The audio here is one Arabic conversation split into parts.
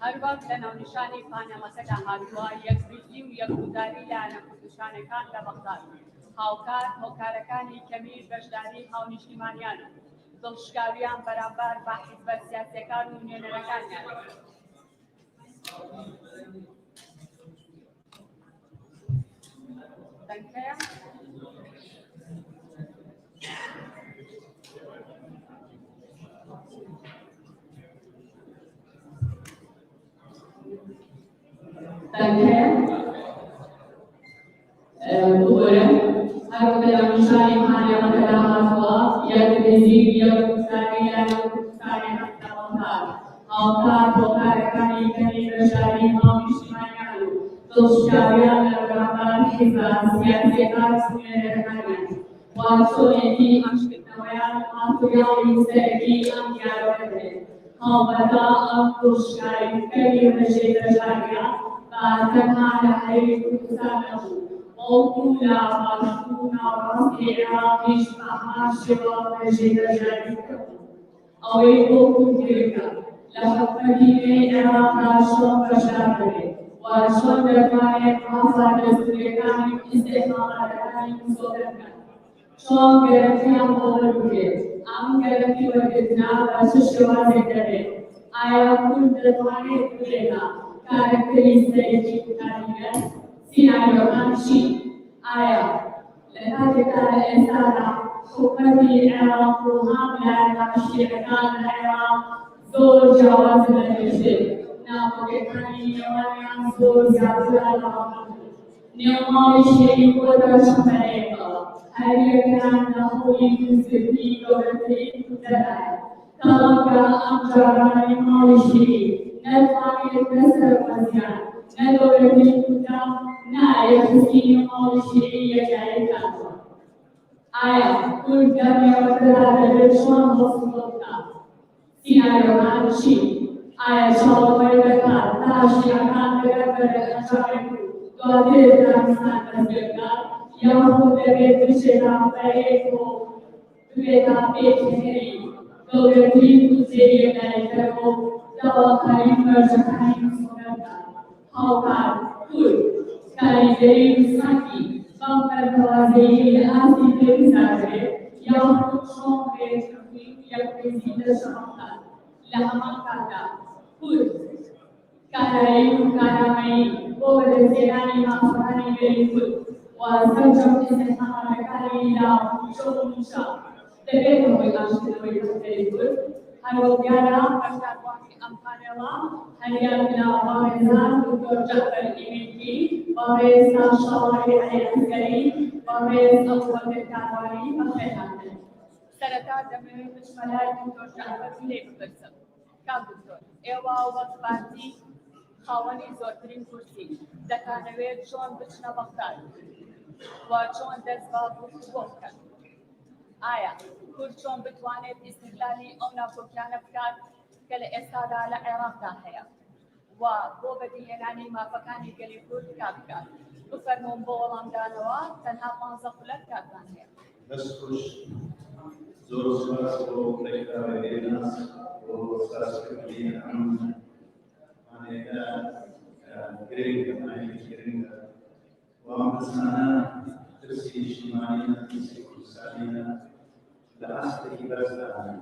هەروەک لە ناونیشانی پانێڵەکەدا هاتووە یەکگرتوی و یەکگوزاری لایەنە کوردستانەکان لە بەغداد، هاوکارەکانی کەمیر بەشداری هاونیشتیمانیان و دڵشکاویان بەرامبەر بە حیزبە سیاسیەکان و نوێنەرەکانیان. دوباره هر کدام نشانی پانیان کلامات یا تنظیم یا گفتاری یا گفتاری نفتوانات آوکار وکارکانی کنی بشاری هاونیشتیمانیان دڵشکاویان لە بەرامبەر حیزب سیاسیەکان سنوێنەرەکانیان واتۆنێتی ئەمشکردنەوەیان هاتوویاڵی سەرەکی ئەم دیارەوە بێت هاوبەتا ئەم دڵشکاریکەری ڕێژەی بەشاریان بە تەنها لە هەرێمی کوردستان نەبوو بەڵکو لە باشوور و ناوەڕاستی عێراقیش بە هەمان شێوە ڕێژەی بەشاری کردبوو ئەوەی بۆ کورد گرنگە لە حکومەتی نوێی عێراقدا چۆن بەشدار ببێت و چۆن دەتوانێت ڕازا دەستوریەکانی و ئیستێحمامەتەکانی مسۆدە بکات چۆن گەرەنتیان بۆ وەربگرێت ئەم گەرەنتی وەرگرتنە بە چ شێوازێک دەبێت ئایا کورد دەتوانێت ببێتە کارکتەری سەرەکی وتانیبێت سیناریۆکان چی؟ ئایا لە کاتێکدا لە ئێستادا حکومەتی عێراق و هەم لایەنە شیعەکان لە عێراق زۆر جیاواز دەبێژێت ناوەکەکانی نێوانیان زۆر زیاترە لە هەڵبوو نێوماڵی شیعی بۆتە چەمەرەیەکەوە هەر یەکیان لە هەوڵی دروستکردنی گەورەترین کوردەدایە تاڵانگە ئەم جارانەی ماڵی شیعی نەتوانێت بەسەر وەزیان نەگەورەترین کوردە نایەخستی نێوماڵی شیعی یەکایەکاتەوە ئایا کورد دەمێوەتەدا دەبێت چۆن هەڵسوڵە بکات سیناریۆکان چی؟ ئایا چاوەڕێ دەکات تا شیعەکان بەرەو ئەنجامێک و دواتر دارستان دەستگەکات یاخود دەبێت بچێتە بەرێک و ببێتە پێکهێنەری گەورەترین بودجەی یەکایەتەوە و داواکاریی مەرجەکانی مسۆدەکان هاوکار کورد کاریگەری و سەنگی بەم بەرپەرازەیی لە ئاستی پێبیستابێت یاخود چۆن بێتکردنی و یەکپێزی دەشەمەکات لە هەمان کاتدا کورد کارایی و کارامەیی بۆ بەدەستهێنانی مافەکانی وێری کورد و سەرجەم ئیستێحمامەکانی لاو شۆ و موشە دەبێت هەمووی ئاشکردنەوەی کوردەری کورد هەروە دیارە بەشداروانی ئەم پانێڵە هەریان لە باڕێزان دکتۆر جەعفەر ئیمێکی باڕێز شاڵای عەلی عەسکەری باڕێز ئەبوبەکر کاروانی بەخێرهاتن سەرەتا دەمەوێت بچمە لای دکتۆر جەعفەر و لێ بپرسم کاک دکتۆر ئێوە وەک پارتی خاوەنی زۆرترین کورسی دەتانەوێت چۆن بچنە بەغداد و چۆن دەست بە گفتوگۆ بکەن ئایا کورد چۆن بتوانێت ئیستیقلالی ئەو ناوکۆکیانە بکات کە لە ئێستادا لە عێراقدا هەیە و بۆ بەدیهێنانی مافەکانی گەلی کورد کار بکات بفەرموون بۆ وەڵامدانەوە تەنها 15 خولەک کاتتان هەیە دەست خۆش زۆر سپاس بۆ ڕێکخراوەکەیتان بۆ سپاسکردنی ئەم مانێکە گرنگە مانێکی گرنگە و ئەم کەسانە ترسی نیشتیمانیە ترسی کوردستانیە لە ئاستێکی بەرزدانە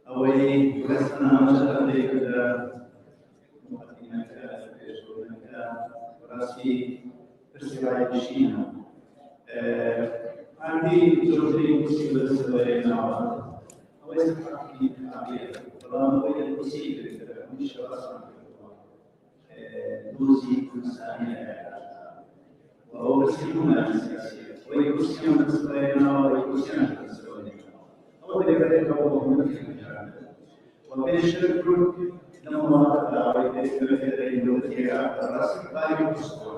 ئەوەی بەستە نامەژەکە لێکردە مقدمەکە پێشبڕکێکە بەڕاستی ترسی وای نشینە پارتی زۆرترین کورسی بەدەستبەرێنەوە ئەوەی سەرحەقی انتخابیە بەڵام ئەوەی لە کورسی گرتە هەمیشە باسمان کردووە دۆزی کوردستانی لە عێراقدا و ئەوە بەسی بوونە سیاسیە ئەوەی کورسیان بەدەستبەرێنەوە ئەوەی کورسیان بەدەستبەرێنەوە ئەوە دەگەڕێتەوە بۆ حکومەتی کوردستان و پێشتر کورد لەم وڵاتەدا ئەوەی دەرەی دەوڵەتی عێراقدا ڕاستی باری کوردستان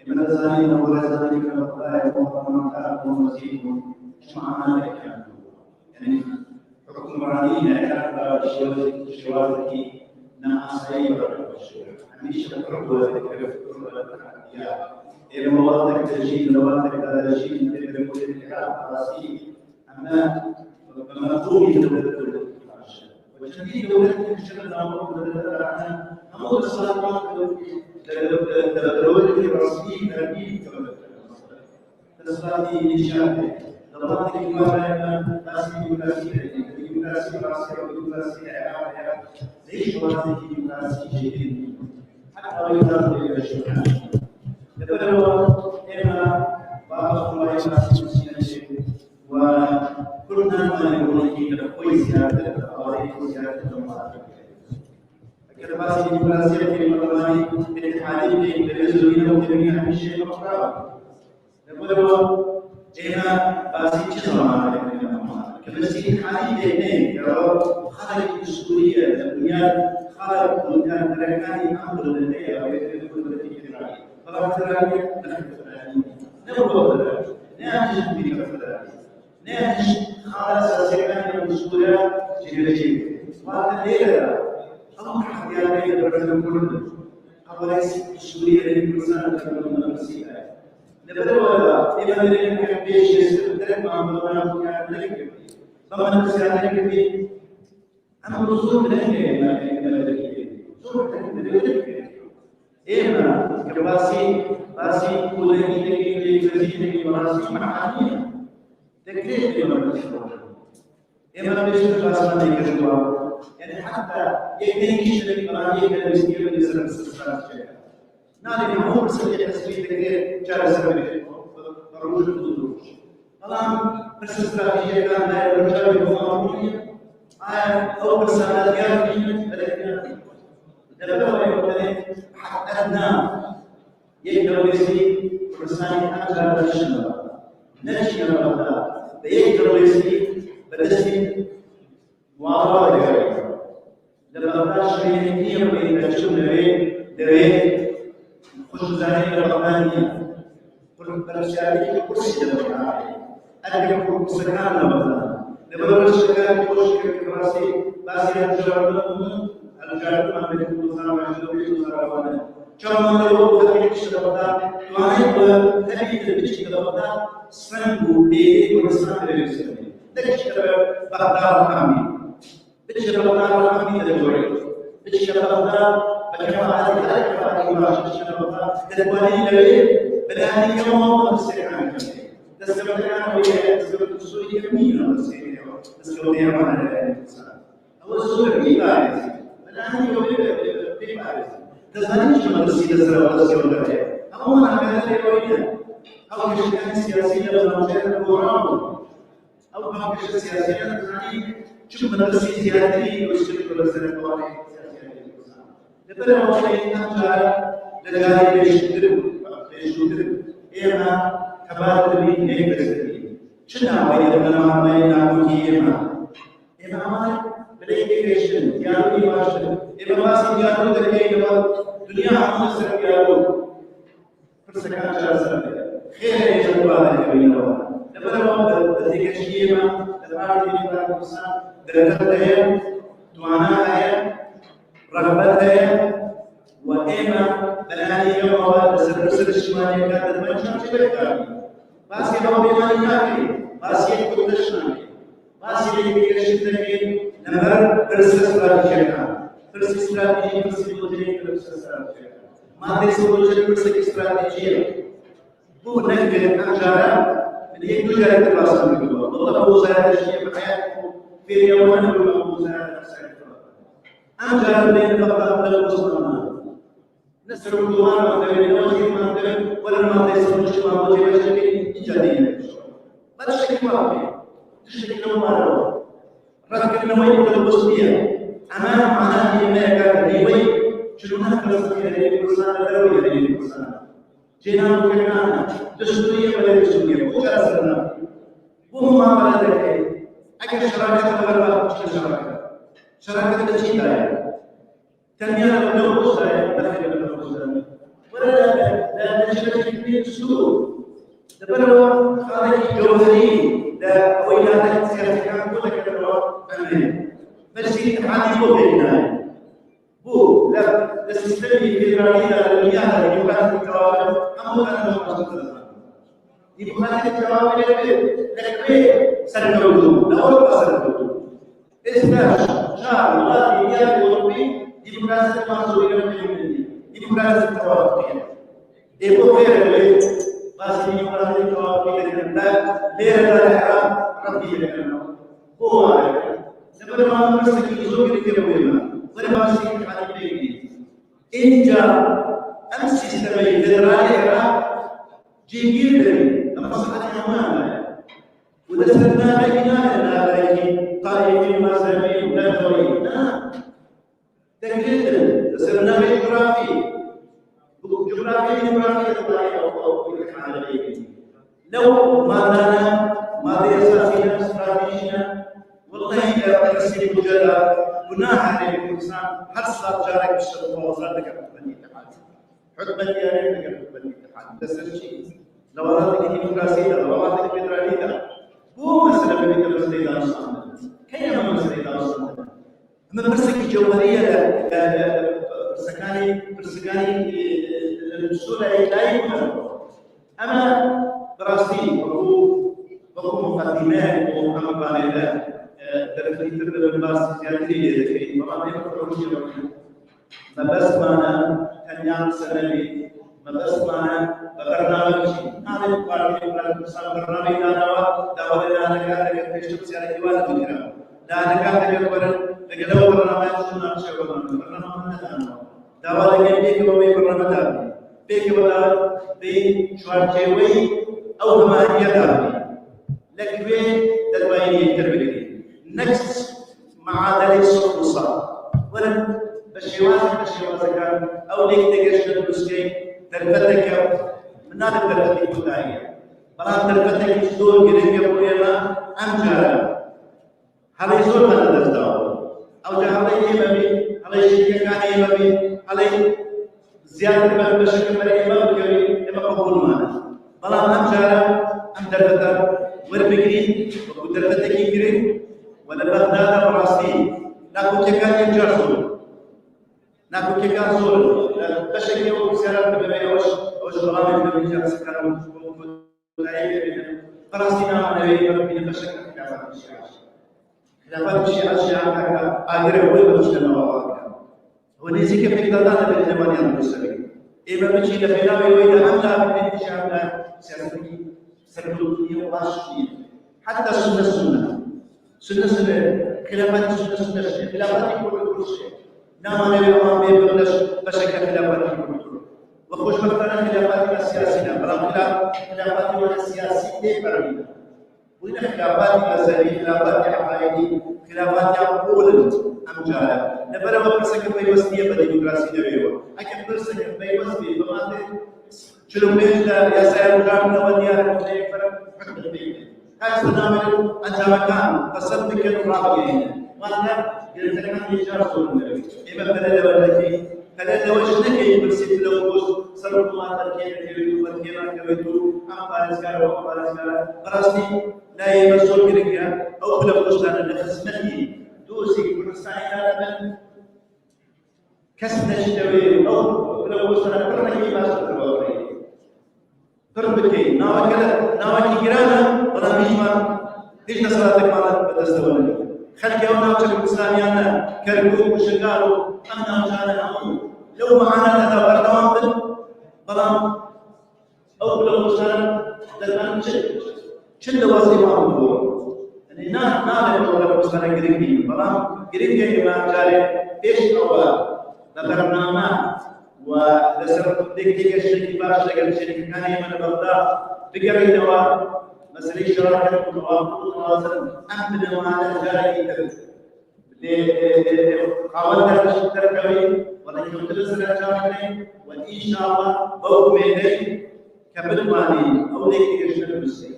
من الزاني أو الزاني كما قال ومن كان وزير شمعنا يعني حكم رانينا إلى شوازك ناصري مش تقرب ذلك إلى مواضع تجيب مواضع تجيب في الكلام راسي أما مفهوم وشديد دولة الشغل الأمر عنها أمر الصلاة دولة الرسمي تربية الصلاة للشعب ضبط الإمارة ناسي يناسي راسي ويناسي عامة ليش واسي يناسي جديد حتى لو يناسي الشيء نبدأ إما بعض الله يناسي شيء وكلنا ما نقول كذا كويس زيادة أو زيادة المعارف أكثر بس يناسي في المدرسة الاتحادية بالنسبة وتبني شيء مفرغ نبدأ إما بس يجمع كمسيح حالي اثنين يرى خارج المسؤولية البنيان خارج المكان الأمريكي أمر لديه أو يكون لديه فالأمريكي نبغى نعيش بكفر نعيش خالص سكان المسؤولية جيرجي وهذا أمر حياتي البرزن كله قبل المسؤولية للإنسان تكون نفسية نبدأ إذا لم يكن شيء مع مدرنا كذلك طبعا السياسة كذي أنا بصور إما كباسي كلني تكين كذي كباسي معانية تكريت إما بيشتغل أصلا يكذبوا يعني حتى يكين كذي معانية كذي يصير السياسة نادي معه بسيط تسويق كذي جالس سبب روج الدروج طبعا بس استراتيجية كان هاي الرجال المقاومين أول سنة يارجين ثلاثين دبلوا يقولون حققنا يقدروا يسي فرساني أجل الشمال نشي الوضع بيقدروا يسي بدسي معارضة غيرها لبقى شيء بين الشمال دوي خش زاني الرحمانية برشاوی کسی دارد. اگر کوچک سکان نبودن، نبود شکایت کوچک کراسی باسی انجام من می‌کنم ماجرای زارابانه. چون من رو خدمتی شدم توانید خدمتی داشتی دادم سنگو دی ورسان دریسته. داشتی بردار کامی. داشتی بردار کامی داشتی. داشتی بردار بجماعتی هر ماشین بردار. دنبالی لبی بدأني يوم السكان تسمعنا ويا تسمع السوري يمين السوري تسمع يمان الإنسان هو السوري بارز بدأني يوم بارز تزاني شو مدرسة تزرع ولا سيرة أما أنا كذا يقولين أو كشكان سياسية ولا مشاهد القرآن أو كشكان سياسية تزاني شو مدرسة سياسية ويشتغل ولا سيرة القرآن لبلا وشيء نجار لجاري بيشتغل إما كبار اللي نيجي شنو عايز ما ينامي إما ما بليكيشن يالي ماشن إما ما سيجارو تركي الدنيا عم تصير يالو فرسكان جالسة خير يجوا يبينوا لبلا ذيك الشيء ما تبارك الله إنسان درجته توانا رغبته وإما بلاني يوم سرسل الشمالية كانت منشأ شبكة باسي هو بيماني كافي باسي كودشنا باسي يمكن نمبر فرسس استراتيجية فرسس استراتيجية فرسس بودجي فرسس استراتيجية ما تيسو بودجي فرسس استراتيجية هو نقل أجارة من يدوجا يتواصل بكم والله هو زاد الشيء بحياته في يومنا ولا هو زاد أجارة بين الأفراد والمسلمين نسر الدوام وتبين وجه ما تبين ولا ما تيسر شو ما وجه بشكل إيجابي بس شكل ما في شكل ما له ركب نوعي بالبسطية أمام معناه ما كان يوي شنو نخلص من الإنسان الروي الإنسان جينا وكنا دستورية ولا دستورية وكذا وهم ما بلده أكيد شراكة ولا شراكة تشيلها تنمية النفوس داخل النفوس ولا لا نشترك في السوق تبرع خارج جوهري لا ويلات سياسية كل كلام أمين بس يتحدي بيننا هو لا السيستم الفيدرالي المياه يبقى التوابل أما أنا ما يبقى التوابل لكن سنقول لا ولا سنقول إثبات شعار الغالي الأوروبي ديمقراطية المنظورية الفيمينية ديمقراطية التوافقية إيكو غير اللي بس ديمقراطية التوافقية كنا غير الحرام ربي لنا هو سبب ما نمسك يزور كده ولا نمسك على بيجي إن جاء أمس استمعي للرائعة جيجير المصلحة أمامنا ودسرنا بيننا لنا طائفين مذهبين نبوي نعم تكلم دسرنا بجغرافي أو لو ما لنا ما أساسينا استراتيجينا والله إذا ترسل مجرد بناء على الإنسان حصل جارك بالشرطة وصلت كبني الاتحاد حكم الديانة كبني الاتحاد بس شيء لو أردت ديمقراطية لو أردت فيدرالية هو مسألة بين المسألة أصلا كيف مسألة أصلا أما برسك جوهرية برسكاني السورة لا يمكن أما براسي وهو مقدمات ومحمد بالله درفتي تبدأ بالباس زيادتي ذكي طبعا يفكرون ما بس معنا كان يعمل سنوي ما بس معنا برنامج هذا برنامج دعوة لنا كذا كيف على جوال الفكرة لا كذا لقدوا برنامج سنة شغل برنامج دعوة لقيت كم برنامج بيك ولا بي شوارتي أو ما يدار لكن تدوين تربية next مع ذلك الصوصة ولن بشيوازك كان أو ليك تجشن بسكي تربتك من هذا تربتك كلها بلا تربتك يسدور قريب يقولنا أمجار هذا يسدور من الدفتر أو جهالي يبي على شيء كان يبي على زيادة من بشكل مريض كبير إما قبول معنا بلا أمجار أم تربتك وربكري وتربتك يكري ولا بغداد فلسطين ناكو كان ينجرسون ناكو كان زول بشكل يوم سيرات ببيوش وش برامج ببيجا سكان فلسطين أنا بين بشكل خلافات الشيعة آخر هو المجتمع ونزيك في كذا بين زمان المسلمين إذا بتشيل فينا وإذا أملا في الشيعة سرقوا واشين حتى سنة خلافات سنة خلافات كل شيء نعم أنا بيبلش بشكل خلافات كل وخش مثلا خلافات السياسية بلا خلافات السياسية تبرد وين خلافات مذهبية خلافات عقائدية خلافات عقول أمجاد نبرة ما برسك بيوسطية بديمقراطية بيوا أكيد برسك بيوسطية بمعنى شلون بيجلا يا سيد رامنا وديار مختلف حكم البيت هذا برنامج أنجابكان تصدق الرابعين وانا يلتقى يجار صورنا إما بلد ولكن بلد وشنكي برسيت لوجوس صرف ما تركيه كيلو بركيه كيلو أم بارسكار براسي لا يمسون كريكا أو بلا بوستان النفسمتي دوسي كرساينا من كسر شتوي أو بلا بوستان كرني ما سكر تربكي ناوكي جرانا ولا ميشما ليش نصراتك مالك بتستوي خلك يوم نوتك الإسلاميان كربوك وشغالوا أمنا وشانا أمون لو معنا هذا برنامج بلام أو بلا وشانا لازم شد وظيفة عمره يعني نال ولا وشانا قريبي بلام قريبي ما جاري إيش أول لبرنامج ودسر ديك الشيء باش لقى الشيء كان من بغداد بقى الدواء مسألة شراكة ومواصل أمن وما جاري قاولنا الشتر كوي ولكن تلسل الجامعين وإن شاء الله بوك ميدي كبل مالي أو ديك الشيء بسي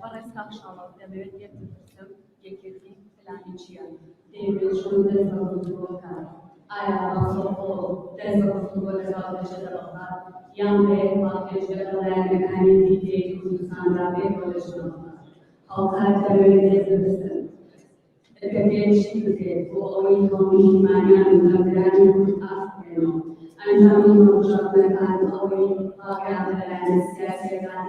برای شما دبیرید یک یکی فلانی چیه؟ دیوید شون دستگاه کرد. آیا آسوب دستگاه دستگاه شده یام به واقعیت دلایل مکانی دیگه کردستان را به کلشون. آخر دبیرید دستگاه. الكثير شيء وأوين قومي مانيان مدران أفكارهم أنهم مرجعون كان أوين واقع السياسة كان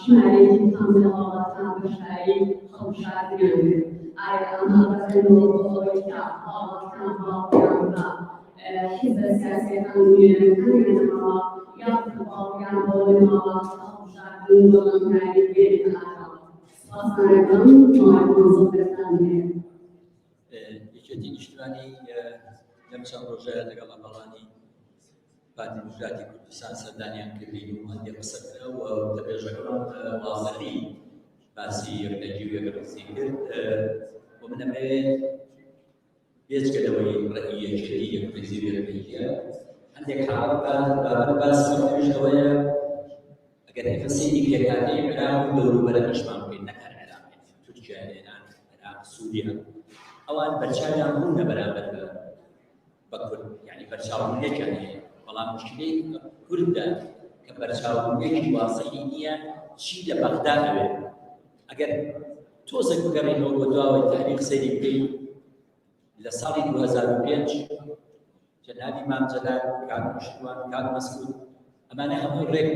ژمارەیەکی تام لە هەواڵەتان بەشداری خەڵکشاردنیان کرد. ئایا ئەمە بەکەنەوە بۆ ئەوەی کە هەواڵەتان باڵیان بە حیزبە سیاسیەکان و وێنەکان هێنەوە یان باڵیان بۆ نەوە خەڵکشاردن بۆ ئەمکاری بێنە ئاکەوە. سپاسمانەکەم مۆزەفەتان هەیە. یەکێتی نیشتیمانی لەم چەند ڕۆژە لەگەڵ ئەمەڵانی پارتی نیشتیمانی کوردستان سەردانیان کردین و هەندێک قسەکرا و دەبێژەکەمان وازەقی باسی یەکەجی و یەکەڕسی کرد و من ئەمەوێت بێجگە لەوەی ڕەئیەکێتی یەکڕێزی و یەکەجیە هەندێک حاڵەت باسەوەش ئەوەیە ئەگەر هەفەسێنی پێکاتەی عێراق و دەوروبەرەکەشمان بکەین نەکار عێراق تورکیا لێنان عێراق سووریا ئەوان بەرچاویان بوونە بەرامبەر بە کورد یعنی بەرچاوبوونێکیان هەیە بەڵام مشکلەی کوردە کە بەرچاوبوونێکی واضحی نییە چی لە بەغدا ئەوێت ئەگەر تۆزێک بگەڕێنەوە بۆ دواوەی تاریخ سەیری بکەین لە ساڵی 2005 جەنابی مام جەلال کاک نوشیروان کاک مەسعود ئەمانە هەمووی ڕێک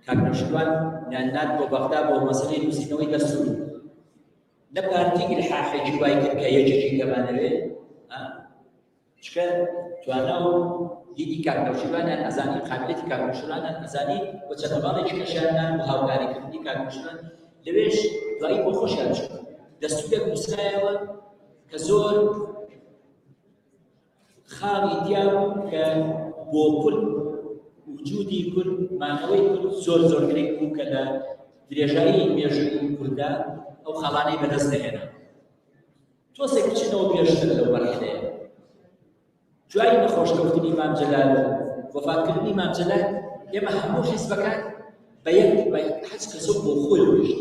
کاک نوشیروان نانات بۆ بەغدا بۆ مەسەلەی نووسینەوەی دەستوور لە پارتی ئیلحاحێکی وای کرد کە یەکێکی دەمانەوێت چکە توانە و دیدی کاک نوشیروانیان ئەزانی قابلیەتی کاک نوشیروانیان ئەزانی بۆ چەتەڵاڵێکی کەشاندان و هاوکاریکردنی کاک نوشیروان لەوێش دوایی بۆ خۆشیان شد دەستورێک نووسرایەوە کە زۆر خاڵی دیا بوو کە بۆ کورد وجودی کورد مانەوەی کورد زۆر زۆر گرنگ بوو کە لە درێژایی مێژووی کوردە ئەو خاڵانەی بەدەست دەهێنا تۆسێک بچینەوە پێشتر لەو مەرحلەیە دوای نەخۆشکەوتنی مام جەلال وەفاتکردنی مام جەلال ئێمە هەموو حیزبەکان بە یەک حەج کەسە بۆ خۆی ڕۆیشت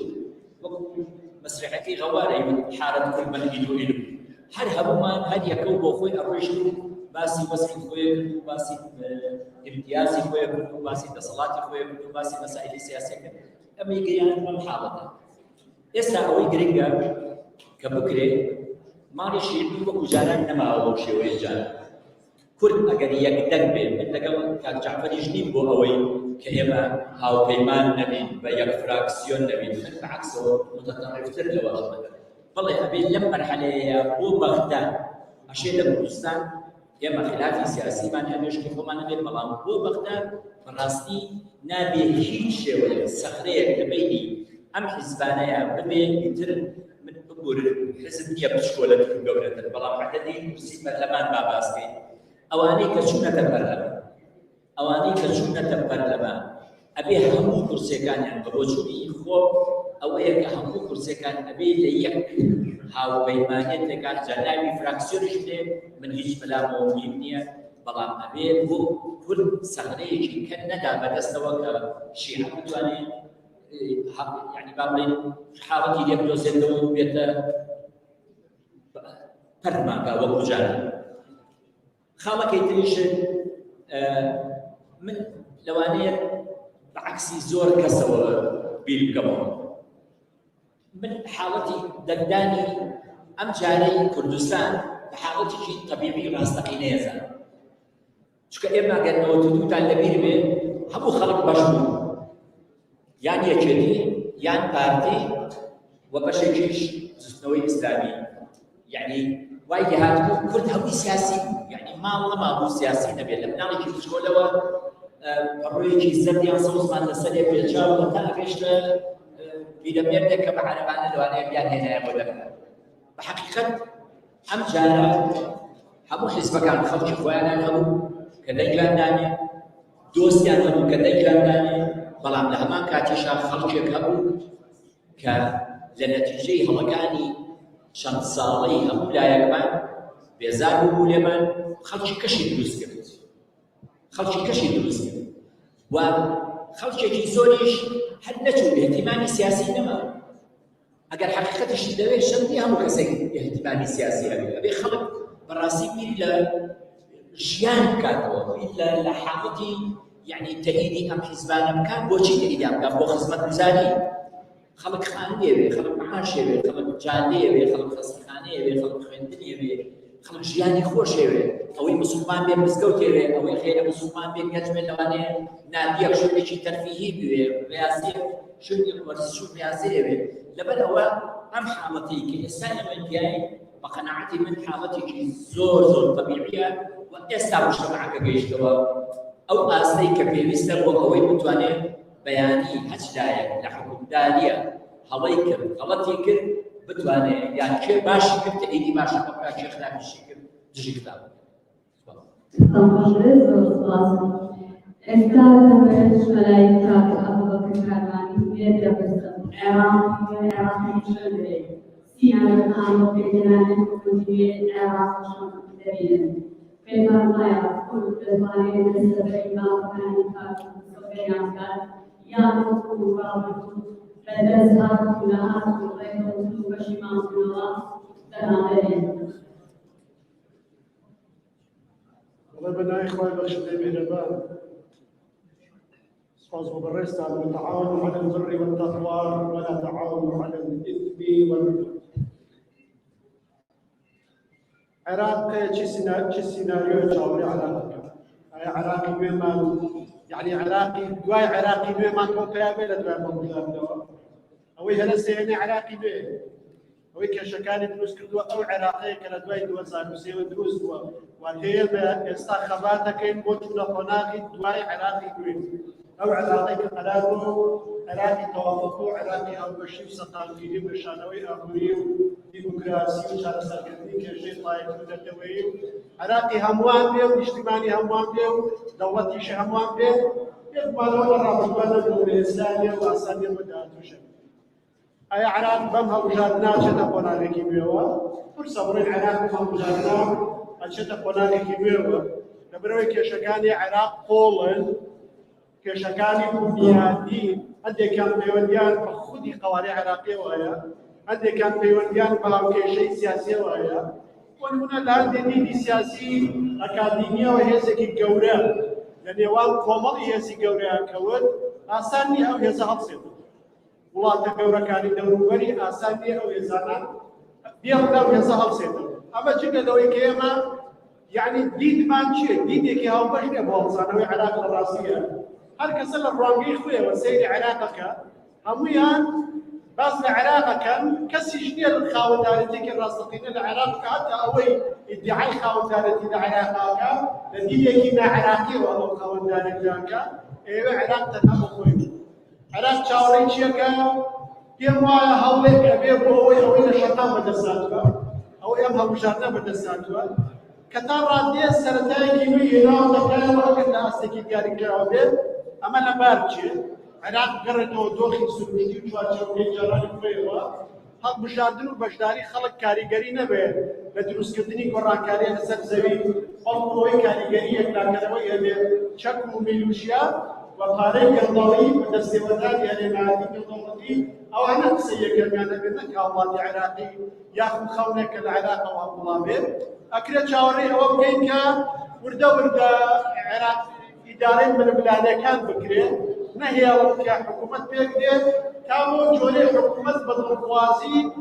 وەکو مەسرحەکەی غەوارەی حارەت کورد بەنگین و ئیلم هەر هەمومان هەر یەکە و بۆ خۆی ئەڕۆیشت و باسی وەسفی خۆی کرد و باسی امتیازی خۆی کرد و باسی دەسەڵاتی خۆی کرد و باسی مەسائلی سیاسی کرد ئەمەی گەیان بەم حاڵەتە ئێستا ئەوەی گرنگە کە بکرێت ماڵی شیردی وەکو جاران نەماوە بەو شێوەیە جاران کورد ئەگەر یەکدەنگ بێ من لەگەڵ کاک جعفەریش نیم بۆ ئەوەی کە ئێمە هاوپەیمان نەبین بە یەک فراکسیۆن نەبین بەعکسەوە متەتەڕیفتر لەوە بەڵێ ئەبێ لەم مەرحەلەیە بۆ بەغدا ئەشێ لە کوردستان ئێمە خلافی سیاسیمان هەمێشکی خۆمان نەبێت بەڵام بۆ بەغدا بەڕاستی نابێ هیچ شێوەیە سەخرەیەک لە بینی ئەم حیزبانەیە ببێ ئیتر من بگورن حزب نییە بچکۆلە گەورەتر بەڵام عەدەدی کورسی پەرلەمان با باس بکەین ئەوانەی کە چوونەتە پەرلەمان ئەبێ هەموو کورسەکانیان بە بۆچوونی خۆ ئەوەیە کە هەموو کورسەکان ئەبێ لە یەک هاوپەیمانیت لەکات جەناوی فراکسیۆنیش بێ من هیچ بەلامەوە مهم نییە بەڵام ئەبێ بۆ کورد سەخرەیەکی کە نەدا بەدەستەوە کە شیعە بتوانێت يعني بابين حاولت يبدو زندو بيت فرما وبوجان خالك يتريش من لوانير بعكسي زور كسوة بالقبر من حالتي دقداني أم جاري كردستان بحالتي شيء طبيعي راستقيني يزال شو كأما قالنا وتدوت على بيربي هبو خلق بشمو يعني يجري يعني بارتي وبشكيش زوجنوي إسلامي يعني وايد هاتو كرد هوي سياسي يعني ما والله ما هو سياسي نبي لما نيجي في الشغل هو الرؤية الزبدة يعني صوص ما نسأله في الجو وتعرفش في دميرتك كمعرفة عن الوانية يعني هنا ولا بحقيقة أم جارة هم حسب كان خلق إخوانا هم كذا نامي دوستي هم كذا نامي بەڵام لە هەمان کاتیشا خەڵکێک هەبوو کە لە نەتیجەی هەڵەکانی چەند ساڵەی هەموو لایەکمان بێزار بوو لێمان خەڵکی کەشی دروست کرد و خەڵکێکی زۆریش هەر نەچوو احتیمامی سیاسی نەما ئەگەر حەقیقەتیش دەوێت شەندی هەموو کەسێک احتیمامی سیاسی هەبێت ئەبێ خەڵک بەڕاستی بیر لە ژیان بکاتەوە بیر لە حاڵەتی يعني تأييدي أم حزبان كان بوشي تأييدي أم كان بو خدمة مزاري خلق خانية بي خلق معاشية بي خلق جانية بي خلق خسخانية بي خلق خويندنية بي خلق جياني خوشية بي أوي مسلمان بي مسكوتي بي أوي خير مسلمان بي نجم لواني نادية شوية ترفيهي بي رياسية شوێنی وەرزش و ریاضیەوێ لەبەرەوە ئەم حاڵەتی کە ئێستا ئێمە دیای بە قەناعەتی من حاڵەتێکی زۆر تەبیعیە و ئێستا مجتەمەعەکە گەیشتەوە ئەو ئاستەی کە پێویستە بۆ ئەوەی بتوانێت بەیانی هەچدایەک لە حکومداریە هەڵەی کرد غەڵەتی کرد بتوانێت یان کێ باشی کرد کە ئیدی باشەکە بکات کێ خراپیشی کرد دژی کتاب ئێستا دەبێت مەلای کاک ئەبوبەکر کاروانی بێت دەبستن عێراقی شەندێ سیانەکان و پێدانانی حکومەتی عێراقشان دەبێن پێمان وایە کورد دەتوانێت لەسەرەی ماڵەکانی کاک سەفەریان بکات یان وەکو ڕابردوو بەدەست هاتوو لە هاتوو ڕێکەوتن و پەشیمانبوونەوە دەنابێن والله بنا إخواني بخشد بهربان سبحانه وبرز تعالى تعاونوا على البر والتقوى ولا تعاونوا على الإثم والعدوان. عراق چه سيناريو جاوري عراق عراقي بما يعني عراقي دواي عراقي بما كوكا بلا دواي موجود أو هلا سيني عراقي به أو كشكان دروس كردوا أو عراقي كلا دواي دوا زانوسي ودروس دوا وهي استخباراتك إن بوتنا قناقي دواي عراقي به أو عراقي كقلادو عراقي توافقو عراقي أو بشيف سقافي بشانوي أموري ديمقراطي وشارع سرقتي كشيء طايف ودوي عراقي هموان بيو اجتماعي هموان بيو دولتي ش هموان بيو يقبلوا الرابطة الإسلامية وأسامي مداتوشة أي عراق بمها وجادنا شتا قناقي بيوا كل صبر العراق بمها وجادنا شتا قناقي بيوا لبروي كشكاني عراق قولن كشكاني بنيادي هدي كان بيونديان بخودي قوانين عراقية وهي هدي كان بيونديان بهاوكي شيء سياسي وهي ونمونا لهذه ديني سياسي أكاديمية وهيزكي قورا لأن يوان كومالي هيزي قورا كود أساني أو هيزا هبسيط وڵاتە گەورەکانی دەوروبەری ئاسانی ئەو هێزانە دێڵدا و هێزە هەڵسێتەوە ئەمە جگە لەوەی کە ئێمە یعنی دیدمان چییە؟ دیدێکی هاوبەش نیە بۆ هەڵسانەوەی عێراق لە ڕاستیە هەر کەسە لە ڕوانگەی خۆیەوە سەیری عێراقەکە هەموویان باس لە عێراقەکەن کەسیش نییە لە خاوەندارەتێکی ڕاستەقینە لە عێراقەکە هەتا ئەوەی ئیدعای خاوەندارەتی لە عێراقەکە لە دیدێکی ناعێراقیەوە ئەو خاوەندارەتیانکە ئێوە عێراق تەنها بۆ خۆی عراق چاوەڕێی چیەکە پێم وایە هەوڵێک ئەبێ بۆ ئەوەی لە شەتان بەدەستهاتووە ئەوەی ئەم هەڵبژاردنە بەدەستهاتووە کە تا ڕادێ سەرەتایەکی نوێی هێناوە دەکەنەوە ئەگەر لە ئاستێکی دیاریکراوە بێت ئەمە لەبار چیە؟ عراق گەڕێتەوە دۆخی سروشتی و چوارچێوەکەی جارانی بخۆیەوە هەڵبژاردن و بەشداری خەڵک کاریگەری نەبێت لە دروستکردنی گۆڕانکاریە لەسەر زەوی بەڵکو ئەوەی کاریگەری یەکلاکردنەوەی هەبێت چەک و میلوشیا وقارئ الضوئي والسوادات الإماراتي الضوئي أو أنا سيء كمان بيننا كأولاد عراقي يأخذ خونك العراق وأبوابه أكيد شاوري أو بكين وردا عراق إدارة من بلاد كان بكرة نهي وقت حكومة بيقدر كانوا جوري حكومة بدرخوازي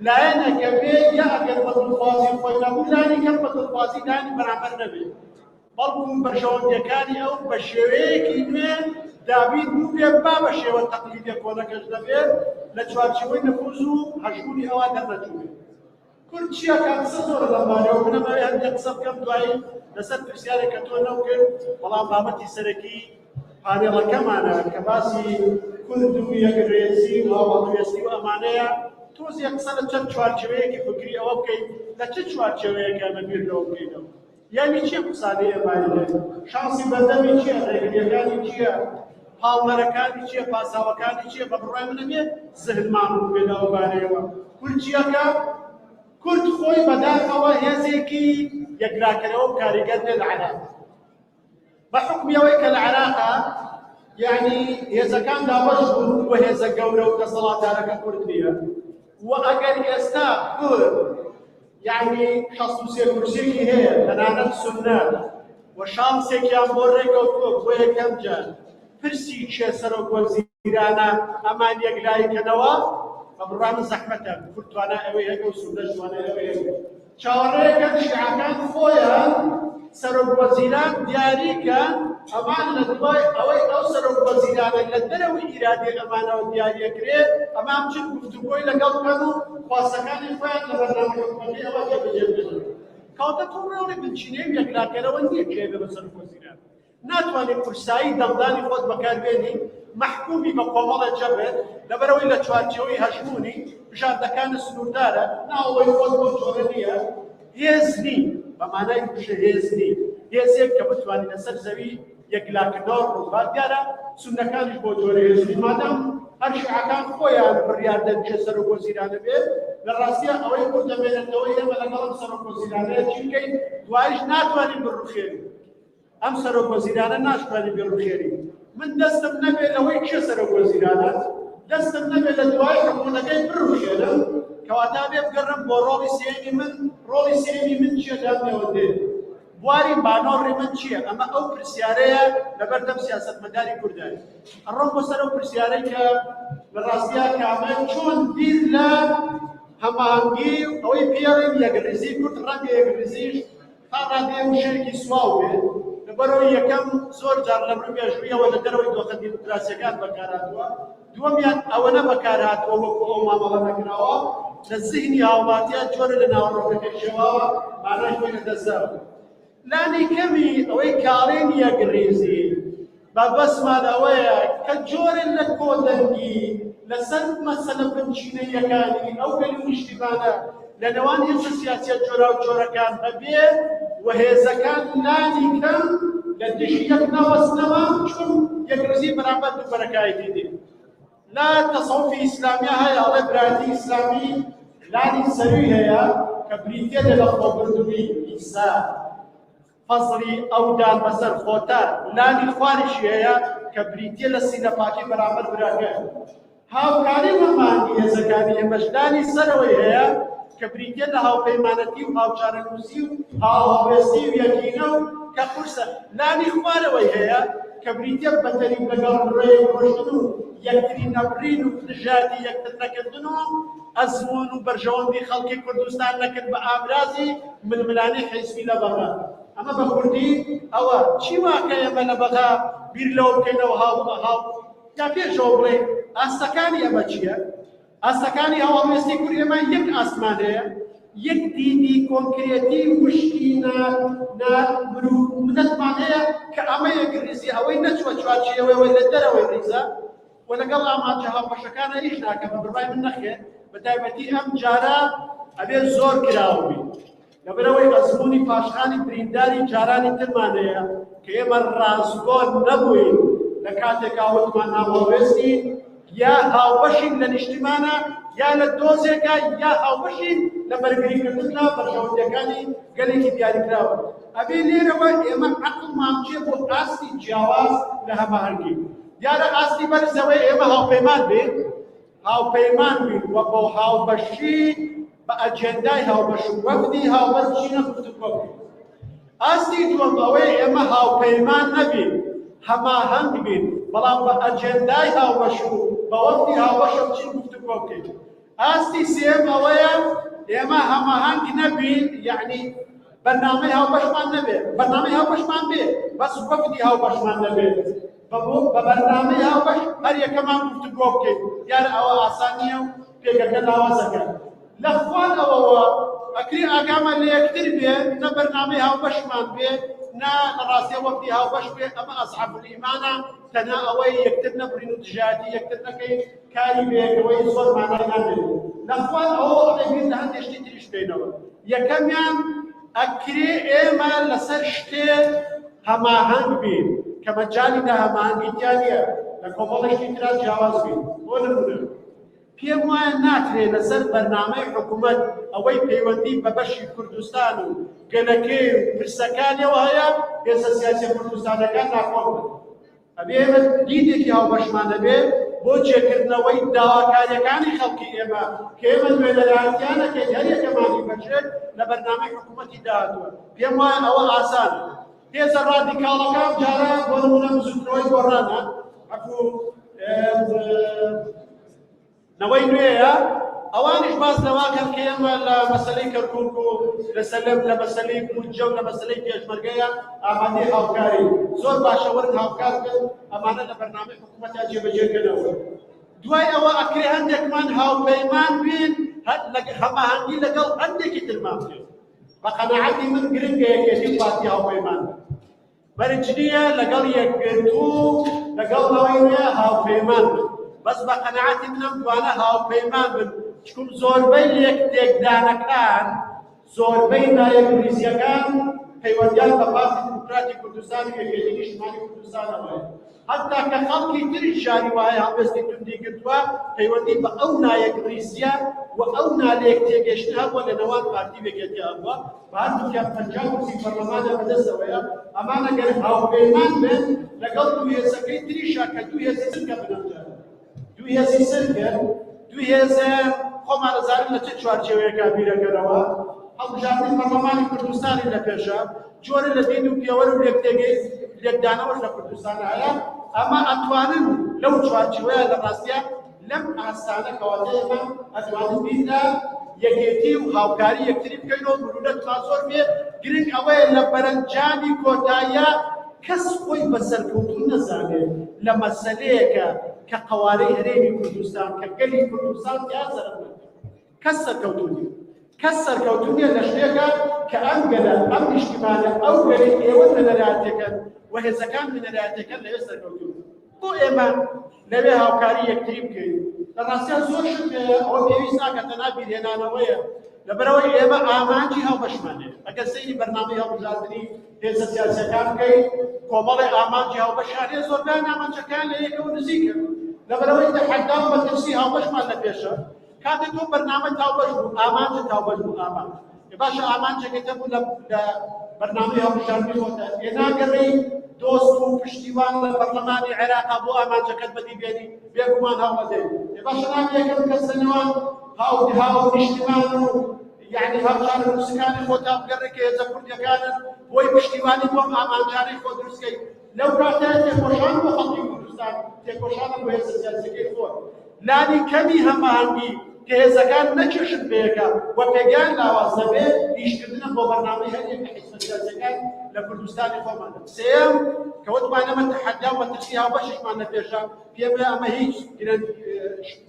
لا أنا كبير يا أكيد بدرخوازي فينا ولا أنا كم بدرخوازي داني برابر نبي بەڵکوم بە شەوەندیەکانی ئەو بە شێوەیەکی نوێ دابین بوو بێ با بە شێوە تەقلیدیە کۆنەکەش دەبێت لە چوارچێوەی نەفوز و هەژمونی ئەوان دەرنەچووێت کورد چییە کە قسە زۆرە لەمانەوە منەمەوێ هەندێک قسە بکەم دوایی لەسەر پرسیارێک کە تۆ نەو کرد بەڵام بابەتی سەرەکی پانێڵەکەمانە کە باسی کورد و یەکڕێزی و هاوڵێستی و ئەمانەیە تۆزیە قسە لە چەند چوارچێوەیەکی فکری ئەوە بکەیت لە چه چوارچێوەیەکە ئەمە بیر لەوە بکەینەوە يعني چه قصادی امایله شانسی بردمی چیه ریگیگانی چیه پاڵمەرەکانی چیه پاساوەکانی چیه بە بڕای منە بێ زهلمان بێدا و بارەیەوە کورد چیەکە کورد خۆی بەداخەوە هێزێکی یەکراکەرەوە و کاریگەر لە عێراق بە حکمی ئەوەی کە لە عێراقا یعنی هێزەکان دابەش بوون وە هێزە گەورە و دەسەڵاتدارەکە کورد نییە و ئەگەر ئێستا کورد يعني خصوصية كرسيكي هي تنانت سنة وشانسك يا مورك وكوك ويكم جان فرسي شيء سرق وزيرانا أمان يقلاي كنوا فبرام زحمتها قلت أنا أوي هيك وسنة جوانا أوي هيك شاوريك الشعبان خويا سەرۆک وەزیران دیاریکەن ئەمان لە دوای ئەوەی ئەو سەرۆک وەزیرانە لە دەرەوەی ئیرادەی ئەمانەوە دیاریەکرێت ئەمان بچن گفتوگۆی لەگەڵ بکەن و خواستەکانی خۆیان لە بەرنامە حکومەتی ئەوە جێبەجێ بکەن. کەواتە تۆ ڕێوەڵی بنچینەی یەکلاکەرەوە نییە کێبێ بە سەرۆک وەزیران. ناتوانێت کورسایی دەمدانی خۆت بەکاربێنی محکومی بە کۆمەڵە جەبێت لەبەرەوەی لە چوارچێوەی هەژمونی بژاردەکانە سنووردارە ناوەوەی خۆت بۆ جۆرە نییە هێز نی بە مانای بژە هێز نی هێزێک کە بتوانین لەسەر زەوی یەکلاکردنەوە ڕووبار دیارە سونەکانیش بۆ جۆرە هێز نی مادام هەر شیعەکان خۆیان بڕیار دەدرێت سەرۆک وەزیرانە بێت لە ڕاستیە ئەوەی بۆ دەمێنێتەوە ئێمە لەگەڵ سەرۆک وەزیرانەیە چی بکەین دوایش ناتوانین بڕوخێنین ئەم سەرۆک وەزیرانە ناشتوانین بڕوخێنین من دەستم نەبێت لەوەی کێ سەرۆک وەزیرانە دەستم نەبێت لە دوای حکومەتەکەی بڕوخێنم کەواتە بێ بگەڕم بۆ ڕۆڵی سێمی من ڕۆڵی سێمی من چییە دامنەوە دێت بواری بانۆڕی من چییە ئەمە ئەو پرسیارەیە لەبەردەم سیاسەتمەداری کوردانی ئەڕۆم بۆ سەر ئەو پرسیارەی کە لە ڕاستیە کامە چۆن بیر لە هەماهەنگی ئەوەی پێڵین یەکڕیزی کورد ڕەنگە یەکڕیزیش تا ڕادێ و شەرکی سواو بێت لەبەرەوەی یەکەم زۆر جار لە ڕووی مێژوویەوە لە دەرەوەی دۆخە دیموکراسیەکان بەکارهاتووە دووەمیان ئەوەنە بەکارهاتووە وەکو ئەو مامەڵە نەکراوە لە زیهنی هاوڵاتیە جۆرە لە ناوەڕۆکەکەی شێواوە مانای خۆی لەدەستداوە لانی کەمی ئەوەی کاڵێن یەکڕیزی بە بەسمان ئەوەیە کە جۆرێن لە کۆدەنگی لەسەر مەسەلە بنچینەیەکانی ئەو گەلی نیشتیمانە لە نێوان هێزە سیاسیە جۆرا و جۆرەکان هەبێ و هێزەکان لانی کەم لە دژی یەک نەوەستنەوە چون یەکڕیزی بەرامبەر دووبەرەکایەتی دێ لا تەسەوفی ئیسلامیە هەیە ئەڵێ برایەتی ئیسلامی لانی سەروی هەیە کە بریتێ لە خۆبردننی ئیسا فەزڵی ئەو دان بەسەر خۆتار لانی خواریشی هەیە کە بریتێ لە سینەپاکی بەرامبەر براکە هاوکاری وەمانی هێزەکانی ئێمەشدانی سەرەوەی هەیە کە بریتێ لە هاوپەیمانەتی و هاوچارەنووسی و هاوهاوێستی و یەکینە و کە قورسە لانی خوارەوەی هەیە کە بریتێ بەتەرین لەگەڵ ڕێی ڕۆژتن و یەکتری نەبرین و نژادی یەکتر نەکردن و ئەزمون و بەرژەوەندی خەڵکی کوردستان نەکرد بە ئامرازی ململانی حیزبی لە بەغا ئەمە بە کوردی ئەوە چی واکە ئێمە لە بەغا بیر لەوە بکەینەوە هاو یا پێشەوە بڵێ ئاستەکانی ئەمە چییە؟ ئاستەکانی هەواڵوێستی کوردی ئێمە یەک ئاسمان هەیە یەک دیدی کۆنکرێتی وشکی منەتمان هەیە کە ئەمە یەکڕیزی ئەوەی نەچوە چوارچێوەوەی لە دەرەوەی ڕیزە و لەگەڵ ئاماجە هاوبەشەکانە هیچ ناکە بە بڕای من نەخێت بە تایبەتی ئەم جارە ئەبێ زۆر کراوە بین لەبەرەوەی ئەزموونی پاشخانی برینداری جارانی ترمان هەیە کە ئێمە ڕاستگۆ نەبووین لە کاتێکا وتمان هاوبەشی یا هاوبەشین لە نیشتیمانە یا لە دۆزێکە یا هاوبەشین لە بەرگریکردنە بەرژەوەندەکانی گەلێکی دیاریکراوە ئەبێ لێرەوە ئێمە عەقڵمان چێ بۆ ئاستی جیاواز لە هەماهەنگی دیارە ئاستی بەرزەوەی ئێمە هاوپەیمان بین وە بۆ هاوبەشی بە ئەجێندای هاوبەش و وەفدی هاوبەش چینە گفتوگۆ بکەین ئاستی دووەم ئەوەی ئێمە هاوپەیمان نەبین هەماهەنگ بین بەڵام بە ئەجێندای هاوبەش و بە وەفدی هاوبەشە بچین گفتوگۆ بکەین ئاستی سێم ئەوەیە ئێمە هەماهەنگ نەبین یعنی بەرنامەی هاوبەشمان نەبێت بەرنامەی هاوبەشمان بێت بەس وەفدی هاوبەشمان نەبێت بە بەرنامەی هاوبەش هەر یەکەمان گفتوگۆ بکەین دیارە ئەوە ئاسان نییە و پێگەکە لاوازەکە لە خوان ئەوەوە ئەکری ئاگامە لە یەکتر بێت نە بەرنامەی هاوبەشمان بێت نا لە ڕاستیە وەفدی هاوبەش بێت ئەمە ئەسحاب الئیمانە تەنها ئەوەی یەکتر نەبرین و دژایەتی یەکتر نەکەین کاری بەیەکەوەی زۆر مانای نادێت لە خوان ئەوە ئەڵێبین لە هەندێشتی تریش بێنەوە یەکەمیان ئەکرێ ئێمە لەسەر شتێ هەماهەنگ بین کە مەجالی لە هەماهەنگیتیان نییە لە کۆمەڵێکی ترا جیاواز بین بۆ نمونە پێم وایە ناترێت لەسەر بەرنامەی حکوومەت ئەوەی پەیوەندی بە بەشی کوردستان و گەلەکەی و پرسەکانیەوە هەیە هێزە سیاسیە کوردستانەکان ناکۆن بن ئەبێ ئێمە دیدێکی هاوبەشمان هەبێ بۆ جێکردنەوەی داواکاریەکانی خەڵکی ئێمە کە ئێمە نوێنەرایەتیانەکەین هەر یەکەمانی بەچێت لە بەرنامەی حکوومەتی داهاتووە پێم وایە ئەوە ئاسانە هێزە ڕادیکاڵەکان جارە بۆ نمونە بزوتنەوەی گۆڕانە ئەکو نەوەی نوێیە ئەوانش باز لەواکەن کە ئێمە لە مەسەلەی کەرکووک و لە مەسەلەی بودجە و لە مەسەلەی پێشمەرگەیە ئامادەی هاوکاری زۆر باشە وەرن هاوکار بن ئەمانە لە بەرنامەی حکوومەتە جێبەجێکەنەوە. دوای ئەوە ئەکرێ هەندێکمان هاوپەیمان بین هەماهەنگی لەگەڵ هەندێکی ترمان بێت. بە قەناعەتی من گرنگە یەکێتی پارتی هاوپەیمان بن. بەرج نییە لەگەڵ یەکگرتوو لەگەڵەوەی نوێ هاوپەیمان بن. بەس بە قەناعەتی منم توانە هاوپەیمان بن. چکم زۆربەی لێک تێکدانەکان زۆربەی نایەکریزیەکان پەیوەندیان بە پارتی دموکراتی کوردستان و یەکێتی نیشتیمانی کوردستانەوەیە. حتا کە خەڵکی تری شاری وایە هەڵبەستی توندی کردووە پەیوەندی بە ئەو نایەکریزیە و ئەو نالێک تێگەشتن هەبووە لە نێوان پارتی وەکێتی هەبووە بە هەردووکیان 50 کورسی پەرلەمانە بەدەستەوەیە. ئەمانە گەر هاوپەیمان بن لەگەڵ دوو هێزەکەی تریشە کە دوو هێزی سرکە بنەمجار دوو هێزی سرکە دوو هێزە خۆمان دەزانین لە چه چوارچێوەیەکە بیرەکەنەوە هەڵبژاردنی پەرلەمانی کوردستانی لە پێشە جۆرە لە دین و پیاوەر و لێکدانەوەش لە کوردستان هەیە. ئەمە ئەتوانن لەو چوارچێوەیە لە ڕاستیە لەم ئاستانە کەواتەیە ئێمە ئەتوانن بینە یەکێتی و هاوکاری یەکتری بکەینەوە مرونەتمان زۆر بێ. گرنگ ئەوەیە لە بەرەنجامی کۆتاییە کەس خۆی بە سەرکەوتوو نەزانێت لە مەسەلەیەکە کە قەوارەی هەرێمی کوردستان کە گەلی کوردستان یاسەرە کەس سەرکەوتوو نیە. کەس سەرکەوتوو نیە لە شتێکە کە ئەم گەلە ئەم نیشتیمانە ئەو گەلی ئێوە لە نەرایەتەکەن و هێزەکان لە نەرایەتەکەن لەوێ سەرکەوتوو. بۆ ئێمە لەوێ هاوکاری یەکتری بکەین. لە ڕاستیان زۆر شت ئەوە پێویست ناکە تەنها بیرهێنانەوەیە لەبەرەوەی ئێمە ئامانجی هاوبەشمانێ. ئەگەر سەیری بەرنامەی هەڵبژاردننی هێزە سیاسیەکان بکەین کۆمەڵی ئامانجی هاوبەشانێ زۆربیان ئامانجەکان لە یەکەوە نزیکە لەبەرەوەی تەحەدا و مەترسی هاوبەشمان لە پێشە. کاتێک تۆ بەرنامە تاوبەش بوو ئامانجە تاوبەش بوو ئامان باشە ئامانجەکەتە بوو لە بەرنامەی هەڵبژاردننی خۆتە ئێناگەڕی دۆست و پشتیوان لە پەرلەمانی عێراقا بۆ ئامانجەکەت بەدیبێنی بێگومان هەڵەدەین. باشە نامەیەکەم کەس لە نێوان هاو نیشتیمان و یعنی هاوچارە نووسەکانی خۆتا بگەڕێکە هێزە کوردیەکانن بۆی پشتیوانی بۆم ئامانجانەی خۆ دروستکەی. لەو کاتەیە تێکۆشان بۆ خەڵکی کوردستان تێکۆشانە بۆ هێزە سیاسیەکەی خۆ لانی کەمی هەماهەنگی کە هێزەکان نەچێشن پێیەکە و پێگیان لاوازە بێ ئیشکردنە بۆ بەرنامەی هەرێمی حیزبە سیاسیەکان لە کوردستانی خۆمانە. سێم کە وتمانەمە تەحەدا و مەترسی هاوبەشێکمان لە پێشە پێم وایە ئەمە هیچ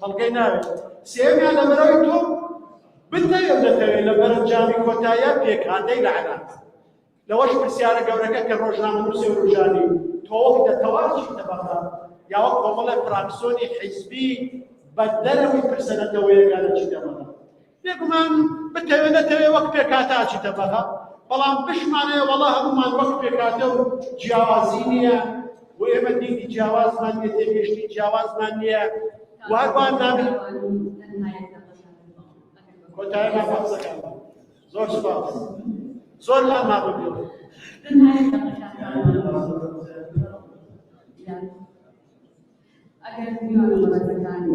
بەڵگەی ناوێت. سێمیان لەبەرەوەی تۆ بتەوێت دەتەوێت لە بەرەنجامی کۆتاییە پێکهاتەی لە عێراق لەوەش پرسیارە گەورەکە کە ڕۆژنامەنووسی و ڕۆژانی تۆ وەک دەتەوات چیتە بەخا یا وەک کۆمەڵە فراکسیۆنی حیزبی بە دەرەوەی پرسەنەتەوەیەکانە چیتە بەخا بێگومان بتەوێت نەتەوێت وەک پێکهاتە چیتە بەخا بەڵام بشمانەیە وەڵا هەمومان وەک پێکهاتە و جیاوازی نییە و ئێمە دیدی جیاوازمان نییە تێگەشتی جیاوازمان نییە و هەروان نابێت کۆتاییمان بەخسەکان زۆر سوپاس زۆر لاما ببێت. ئەگەر میوان وڵاتەکانی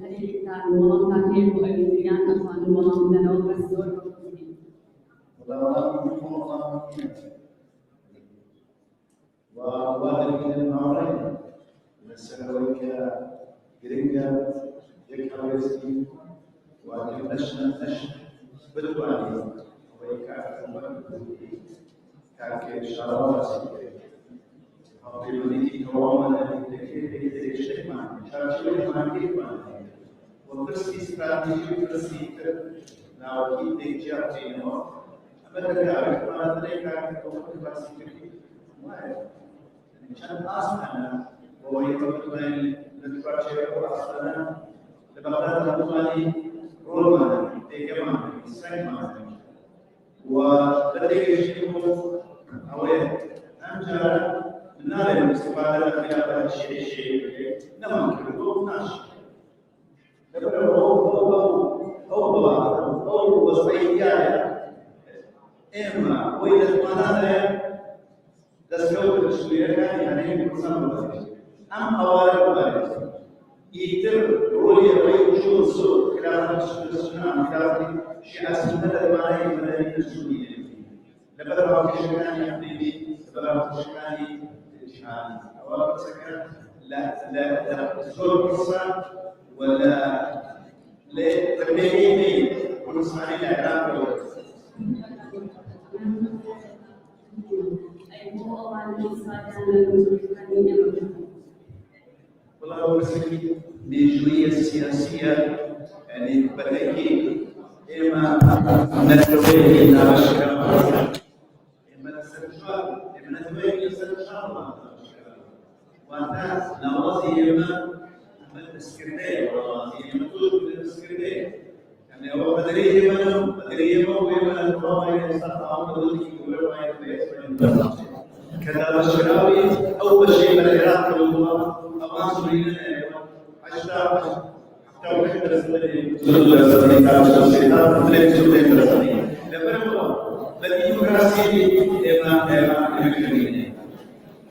هەرێکتان وەڵامتان هەیە بۆ ئەویزیان ئەتوانن وەڵام بدەنەوە بەس زۆر بەخۆی. وواحد من النوعين مسألة جرينجا يكاويسكي وكنشنا بدو عليه كان شرارة هاوكيلونيتي كوانا لكي يجتمع شارشيو مانكيفا وفرسي استراتيجي فرسي ناوكي تيجاتينو أبدا كارك ما تريكا كتوكي فرسي كريم عشان أصلا هو يتوقعين للفرشة وأصلا لبقى تطلعني روما تيجمع سينما ولديه يشتكوا أوين أمجار نار الاستفادة خلال الشيء نما كردو ناش لبقى أو وصفية إما وإذا المناطق دستور الشريعة يعني يكون أم أوائل بارز يتر رؤية ويوجد سوء خلال السنة خلال شيء أسمى المعنى المدنية السنية لبدأ هذا الشيء يبني لبدأ هذا الشيء إجهاد أوائل سكر لا سوء قصة ولا لتبليغي ونسمعني العراق والله بس بجوية سياسية يعني بدأي إما نتوي إلى الشباب إما نستشعر إما نتوي إلى الشباب وأنت نوازي إما من السكرتير إما تقول من السكرتير يعني هو بدري إما وإما الرابع يستطيعون ذلك ويما كذا الشراوي أول شيء من العراق والله أمان سوريين عشرة حتى وحدة رسمية سوريين كانوا سوريين مثل سوريين رسميين لما بالديمقراطية إما كريمين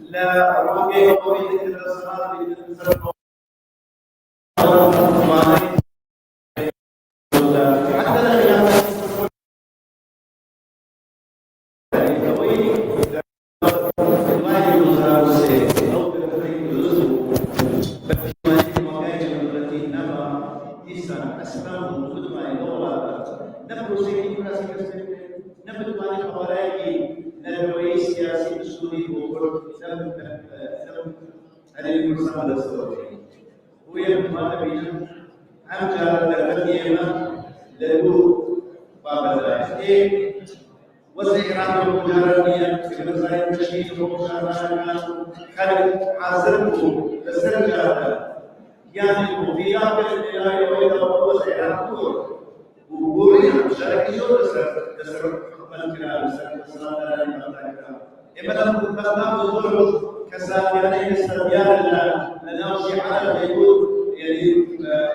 لا ربي قوي الرسمات يعني في آخر الآية وإذا وضع العقول وقولي شارك يوم تسرق من كلام سلام إما لم تتبع الظلم كسائرين السبيان لنوشي على اليهود يعني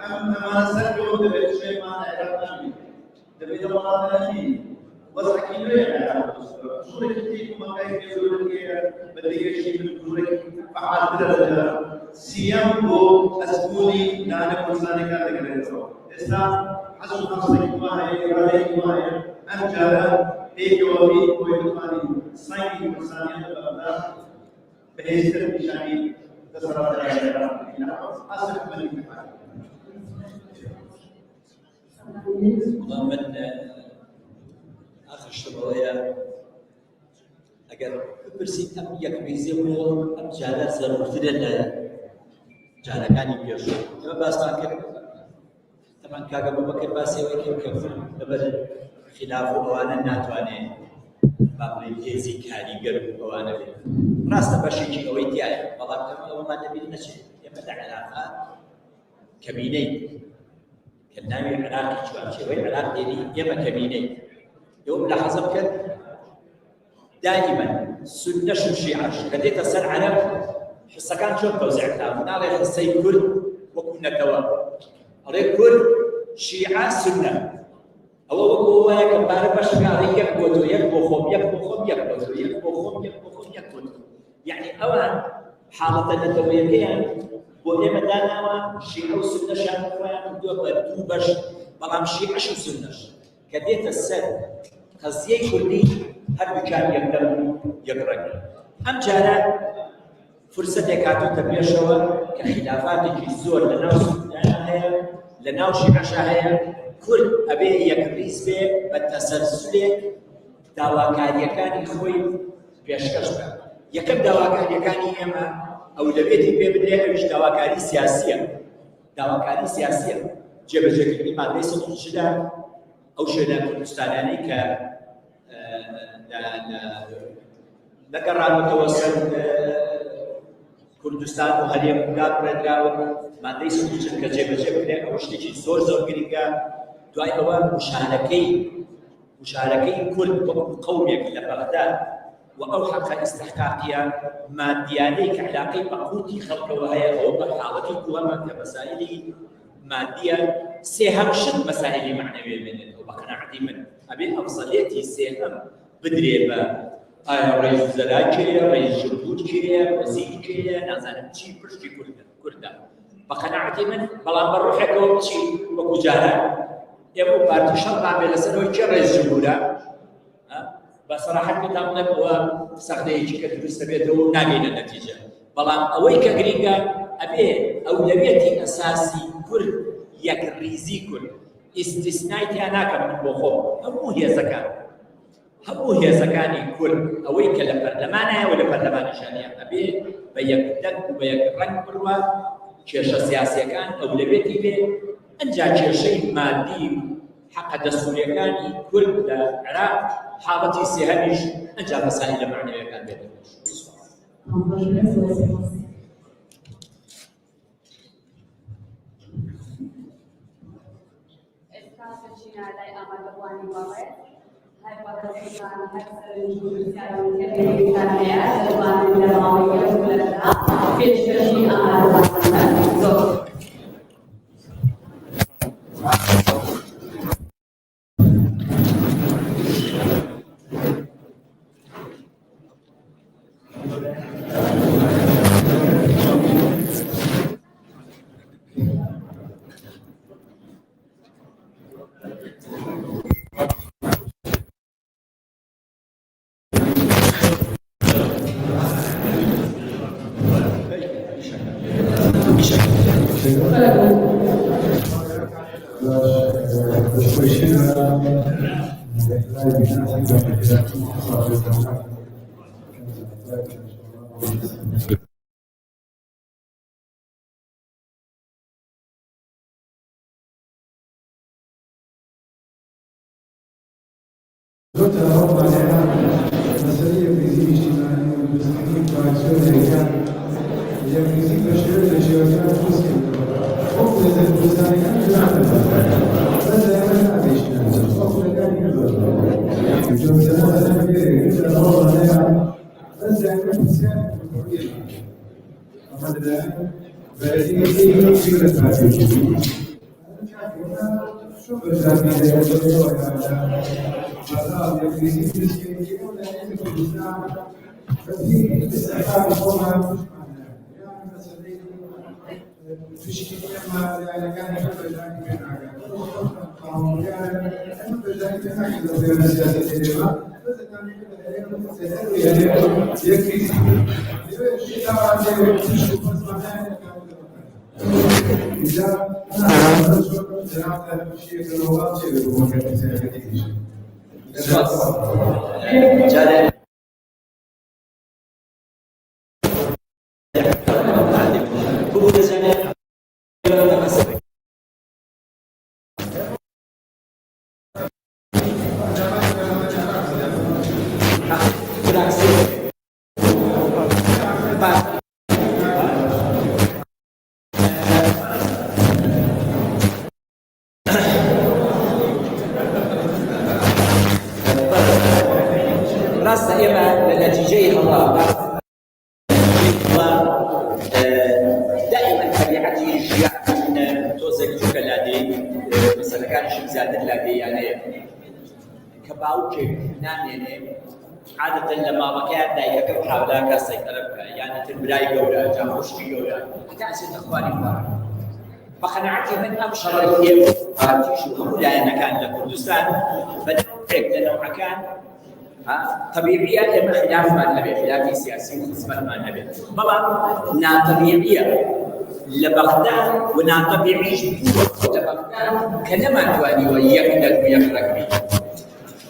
أما نسلكوا دبي شيء ما نعرفه دبي الله نبي وسكين له شو ركتي ما كان يقولون كذا بدي شيء من كورك فعاد سيام هو أسبوعي نانا كونساني كذا كذا إسا حسب خمسة كما هي رأي كما هي أمجارا एक योगी कोई तुम्हारी साइंस इंसानियत का बंदा बेहतर निशानी दसरा जाएगा असल बनी من آخر شبابية أجر برسيم أم يكميزيمو أم جالس زرورتين جالا كان يبيش أما باس ناكر طبعا كاغا بكر باسي وكيف كفر قبل خلاف وانا ناتواني بابلي تيزي كاريجر وانا بي راسنا بشيء او يتياي والله كما ما نبي نشي يبدا علاقه كبيني كنامي علاقه شو شيء علاقه دي يما كبيني يوم لاحظت كده دائما سنه شيعه بديت اسال على حصه كان شو توزيعتها من على حصي كل وكنا توا على كل شيعه سنه أو هو يكبر بشكاري يكبر يكبر يعني أوان حالة النتوية كيان وإما دانا شيء أو سنة شان فيان دو بش بلام شيء عشان سنة كديت السد قضية كلي هل بكان يقدر يقرأ أم جارا فرصة كاتو تبيع شوا كخلافات الجزور لناو شيء عشان كل أبي يكريس به بالتسلسل دواكاري كان خوي بيشكش به يكب دواكاري كان يما أو لبيتي بيبدأ مش دواكاري سياسية جب جكني ما ليس مشكلة أو شيء كردستاني ك نقرأ متوسط كردستان وهلية مقاد بردراو ما ليس مشكلة جب أو شيء زور قريقة دعاء أوان مشاركي كل قومك لبغداد وأوحق استحقاقيا مادياني كعلاقي مقوتي خلق وهي أو حالتي قوامة كمسائلي مادية سيهم شد مسائلي معنوية من وبقناعتي من أبي أفضليتي سيهم بدريبة رئيس وزراء كيريا رئيس جمهور كيريا وزير كيريا نازل شيء برشي كردا بقناعتي من بلان بروحك وشيء وكجارة يبغى بارتي شرط عمل سنوي كرئيس جمهورة بصراحة كتاب نبوة سخدي شكل مستبيدو ناقين النتيجة بلان أوي كغريغا أبي أولويتي أساسي كل یەکڕیزی کرد ئیستیسنای تیا ناکەم من بۆ خۆم هەموو هێزەکانی کورد ئەوەی کە لە پەرلەمانایە و لە پەرلەمانیشانیان ئەبێ بە یەکدەنگ و بە یەک ڕەنگ بڕوە کێشە سیاسیەکان ئەولەبێتی بێ ئەنجا کێشەی مادی حەقە دەستوریەکانی کورد لە عێراق حاڵەتی سێهەمیش ئەنجا مەسائلە لە معنەویەکان بێتەوە. Lei ama doamne mare, hai partecipat în exercițiul universitar de doamne de la Universitatea, fiecare și ama عادة لما مكان دايك حوالك سيطرة يعني تبراي جولا جاموش جولا حتى أسيت أخواني فار فقناعتي من أبشر اليوم شو أقول أنا كان لكردستان بدأت لأنه مكان طبيعية إما خلاف ما نبي خلاف سياسي ونسبة ما نبي بابا نا طبيعية لبغداد ونا طبيعي لبغداد كلمة تواني ويقدر ويخرج بي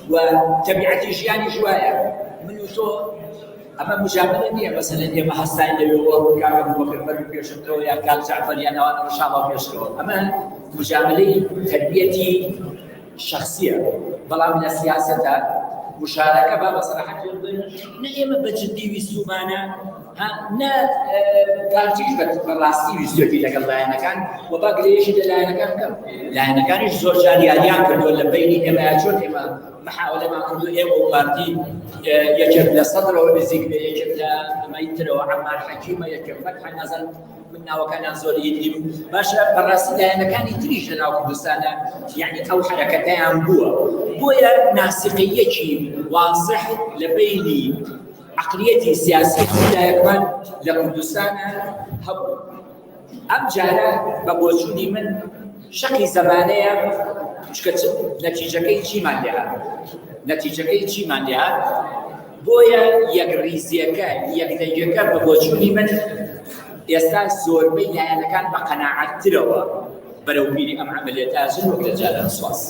وتبعتي جياني شوية من تو أما مجاملة مثلا يا محسن اللي هو كان أبو بكر مرة بيشتروا يا كان جعفر يا نوان إن شاء الله بيشتروا أما مجاملة تربيتي الشخصية بلا من السياسة مشاركة بابا صراحة يرضي نعم بجدي ويسومانا ها نا كارتيج بالراستي ويسوي لك الله أنا كان وباقي ليش لا أنا كان كم لا أنا كان يجزور جاري أيام كل ولا بيني إما أشوف إما محاولة ما كله إيه وبارتي يجب لصدره ولزيك يجب لما يتلو عمار حكيمة يجب فتح النظر منا وكان زول يدي باشا بالراس لا أنا كان يتريش لنا كردستان يعني أو حركتين بويا ناسقية شيء واضح لبيني عقليتي السياسية لا يكمل لكردستان هب أمجانا بوجودي من شقي زمانية نتيجة كي شيء ما لها بويا يقريزيكا يقديكا بوجودي من يستاذ زور بين أنا كان بقناعة تلوى بەرەو بیری ئەم عملیاتە ئاژن وەک لە جاران سواس.